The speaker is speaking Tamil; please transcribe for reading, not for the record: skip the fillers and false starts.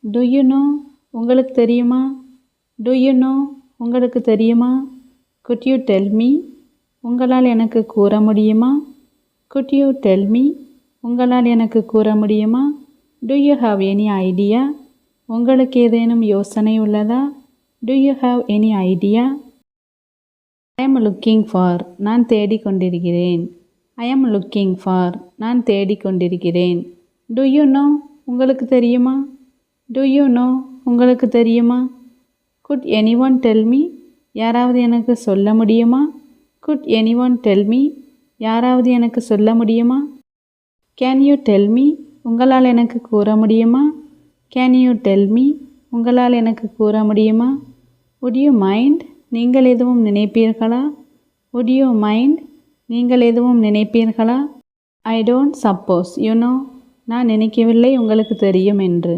டு யூ நோ உங்களுக்கு தெரியுமா? டு யூ நோ உங்களுக்கு தெரியுமா? குட் யூ டெல் மீ உங்களால் எனக்கு கூற முடியுமா? குட் யூ டெல் மீ உங்களால் எனக்கு கூற முடியுமா? To you have any idea உங்களுக்கு ஏதேனும் யோசனை உள்ளதா? To you have any idea? I am looking for நான் தேடிக்கொண்டிருக்கிறேன். ஐ எம் லுக்கிங் ஃபார் நான் தேடிக்கொண்டிருக்கிறேன். டு யூ நோ உங்களுக்கு தெரியுமா? டு யூ நோ உங்களுக்கு தெரியுமா? Good any one tell me யாராவது எனக்கு சொல்ல முடியுமா? Good any one tell me யாராவது எனக்கு சொல்ல முடியுமா? கேன் யூ டெல் மீ உங்களால் எனக்கு கூற முடியுமா? கேன் யூ டெல் மீ உங்களால் எனக்கு கூற முடியுமா? வுட் யூ மைண்ட் நீங்கள் எதுவும் நினைப்பீர்களா? வுட் யூ மைண்ட் நீங்கள் எதுவும் நினைப்பீர்களா? I don't suppose you know நான் நினைக்கவில்லை உங்களுக்கு தெரியும் என்று.